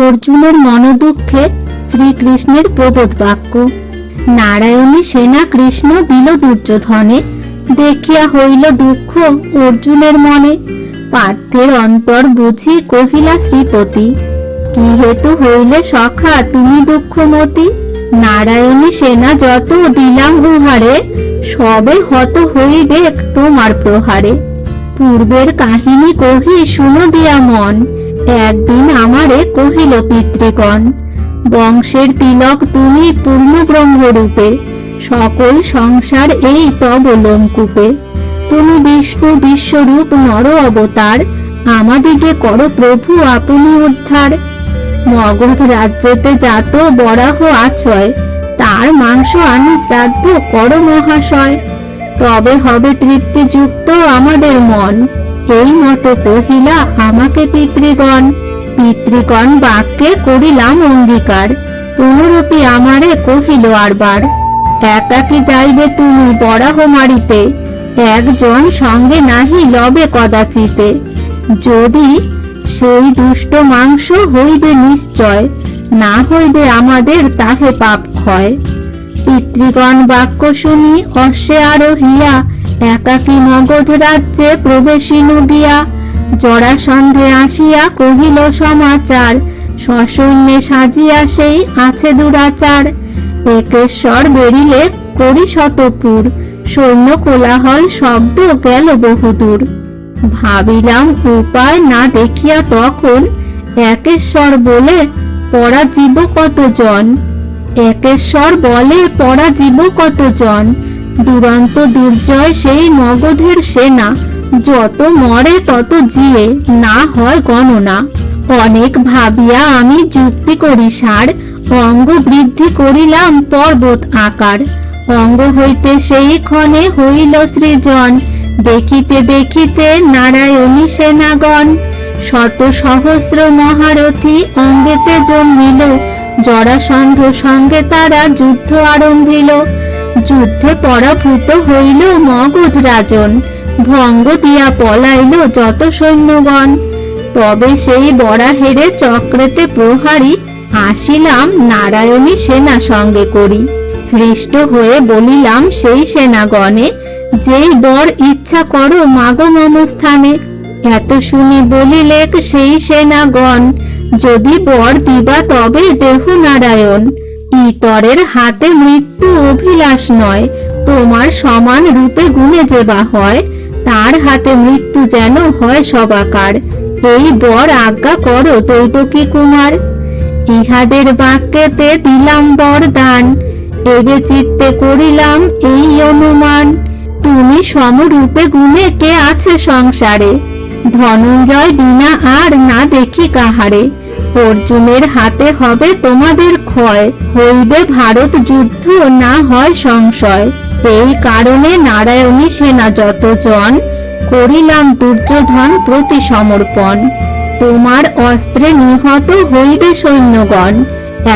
অর্জুনের মনোদুঃখে শ্রীকৃষ্ণের প্রবোধ বাক্য। নারায়ণী সেনা কৃষ্ণ দিল দুর্যোধনে, দেখিয়া হইল দুঃখ অর্জুনের মনে। পার্থের অন্তর বুঝি কহিলা শ্রীপতি, কি হেতু হইলে সখা তুমি দুঃখমতি? নারায়ণী সেনা যত দিলাম উহারে, সবে হত হইবে তোমার প্রহারে। পূর্বের কাহিনী কহি শুনো দিয়া মন, একদিন আমারে কহিল পিতৃগণ, বংশের তিলক তুমি পূর্ণ ব্রহ্মরূপে, সকল সংসার এই তব লোমকূপে। তুমি বিশ্বরূপ নর অবতার, আমাদিগে করো প্রভু আপনি উদ্ধার। মগধ রাজ্যেতে জাত বরাহ আছয়, তার মাংস আনি শ্রাদ্ধ করো মহাশয়, তবে হবে তৃপ্তিযুক্ত আমাদের মন। এই মতো কহিলা আমাকে পিতৃগণ। পিতৃগণ বাক্যে করিলাম অঙ্গীকার, পুনরূপী আমারে কহিল আরবার, একাকী যাইবে তুমি বরাহ মারিতে, একজন সঙ্গে নাহি লবে কদাচিতে। যদি সেই দুষ্ট মাংস হইবে নিশ্চয়, না হইবে আমাদের তাহে পাপ ক্ষয়। পিতৃগণ বাক্য শুনি অশ্বে আরোহিয়া, একাকী মগধ রাজ্যে প্রবেশিনু গিয়া। জরাসন্ধে আসিয়া কহিল সমাচার, সসৈন্যে সাজিয়া সেই আছে দুরাচার। একেশ্বর বেরিলে করি শতপুর, সৈন্য কোলাহল শব্দ গেল বহুদূর। ভাবিলাম উপায় না দেখিয়া তখন, একেশ্বর বলে পরাজীব কতজন। একেশ্বর বলে পরাজীব কতজন, দুরন্ত দুর্জয় সেই মগধের সেনা। যত মরে তত জিয়ে, না হয় গণনা। অনেক ভাবিয়া আমি যুক্তি করি সার, অঙ্গ বৃদ্ধি করিলাম পর্বত আকার। অঙ্গ হইতে সেই ক্ষণে হইল সৃজন, দেখিতে দেখিতে নারায়ণী সেনাগণ। শত সহস্র মহারথী অঙ্গেতে জন্মিল, জরাসন্ধ সঙ্গে তারা যুদ্ধ আরম্ভিল। যুদ্ধে পরাভূত হইল মগধ রাজন, ভঙ্গ দিয়া পলাইল যত সৈন্যগণ। তবে সেই বরাহেরে চক্রেতে প্রহারী, আসিলাম নারায়ণী সেনা সঙ্গে করি। হৃষ্ট হয়ে বলিলাম সেই সেনাগণে, যেই বর ইচ্ছা করো মাগো মম স্থানে। এত শুনি বলিলেক সেই সেনাগণ, যদি বর দিবা তবে দেহ নারায়ণ। ইতরের হাতে মৃত্যু অভিলাষ নয়, তোমার সমান রূপে গুণে যেবা হয়, তার হাতে মৃত্যু যেন হয় সবাকার। এই বর আজ্ঞা করো দৈবকী কুমার। ইহাদের বাক্যেতে দিলাম বরদান, এবে চিত্তে করিলাম এই অনুমান, তুমি সমরূপে গুণে কে আছে সংসারে, ধনঞ্জয় বিনা আর না দেখি কাহারে। অর্জুনের হাতে হবে তোমাদের ক্ষয়, হইবে ভারত যুদ্ধ না হয় সংশয়। এই কারণে নারায়ণী সেনা যতজন, করিলাম দুর্যোধন প্রতি সমর্পণ। তোমার অস্ত্রে নিহত হইবে সৈন্যগণ,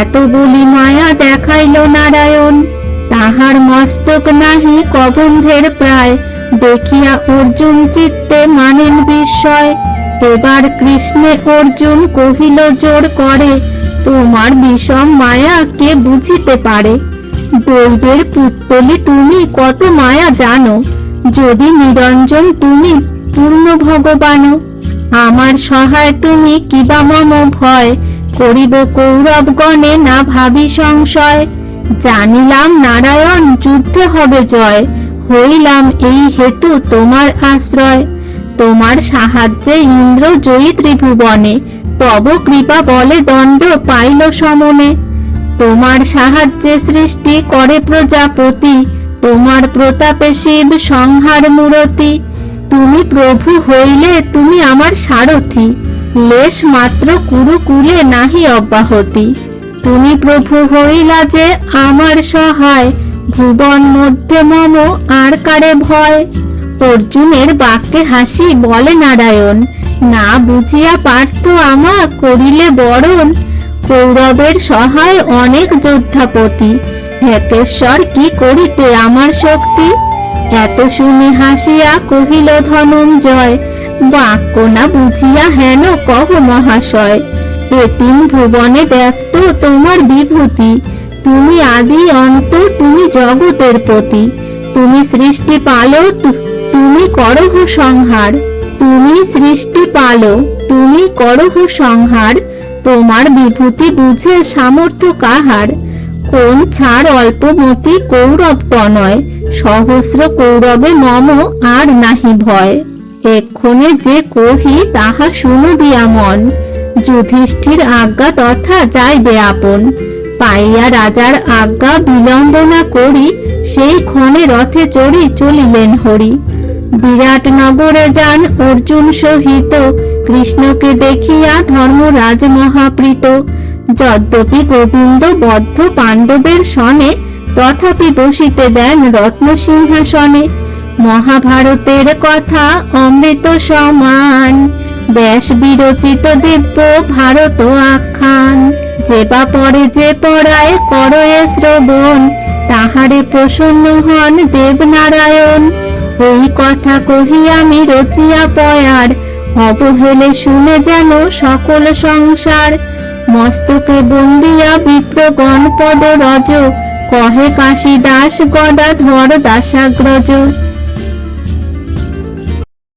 এত বলি মায়া দেখাইল নারায়ণ। তাহার মস্তক নাহি কবন্ধের প্রায়, দেখিয়া অর্জুন চিত্তে মানেন বিস্ময়। এবার কৃষ্ণে অর্জুন কহিল জোর করে, তোমার বিষম মায়া কে বুঝিতে পারে। দৈবের পুত্তলি তুমি কত মায়া জানো, যদি নিরঞ্জন তুমি পূর্ণ ভগবান। আমার সহায় তুমি কিবা মম ভয়, করিব কৌরবগণে না ভাবি সংশয়। জানিলাম নারায়ণ যুদ্ধে হবে জয়, হইলাম এই হেতু তোমার আশ্রয়। তোমার সাহায্যে ইন্দ্র জয়ী ত্রিভুবনে, তব কৃপা বলে দণ্ড পাইল সমনে। তোমার সাহায্যে সৃষ্টি করে প্রজাপতি, তোমার প্রতাপে শিব সংহার মূরতি। তুমি প্রভু হইলে তুমি আমার সারথি, লেশ মাত্র কুরুকুলে নাহি অব্যাহতি। তুমি প্রভু হইলা যে আমার সহায়, ভুবন মধ্যে মম আর কারে ভয়। অর্জুনের বাক্যে হাসি বলে নারায়ণ, না বুঝিয়া পার্থ আমা করিলে বরণ। কৌরবের সহায় অনেক যোদ্ধাপতি, একেশ্বর কি করিতে আমার শক্তি। এত শুনে হাসিয়া কহিল ধনঞ্জয়, বাক্য না বুঝিয়া হেন কহ মহাশয়। তিন ভুবনে ব্যক্ত তোমার বিভূতি, তুমি আদি অন্ত, তুমি জগতের পতি, তুমি সৃষ্টি পালো, তুমি করহ সংহার, তুমি সৃষ্টি পালো, তুমি করহ সংহার, তোমার বিভূতি বুঝে সামর্থ্য কাহার। কোন ছাড় অল্পমতি কৌরব তনয়, সহস্র কৌরবে মম আর নাহি ভয়। এক্ষণে যে কহি তাহা শুনো দিয়া মন, যুধিষ্ঠির আজ্ঞা তথা যাইবে আপন। পাইয়া রাজার আজ্ঞা বিলম্ব না করি, সেই ক্ষণে রথে চড়ি চলিলেন হরি। বিরাট নগরে যান অর্জুন সহিত, কৃষ্ণকে দেখিয়া ধর্মরাজ মহাপ্রীত। যদ্যপি গোবিন্দ বদ্ধ পাণ্ডবের সনে, তথাপি বসিতে দেন রত্ন সিংহাসনে। মহাভারতের কথা অমৃত সমান, ব্যাস বিরচিত দিব্য ভারত আখ্যান। যে বা পড়ে যে পড়ায় করয়ে শ্রবণ, তাহারে প্রসন্ন হন দেবনারায়ণ। এই কথা কহি আমি রচিয়া পয়ার, অবহেলে শুনে যেন সকল সংসার। মস্তকে বন্দিয়া বিপ্রগণ পদ রজ, কহে কাশীদাস গদাধর দাসাগ্রজ।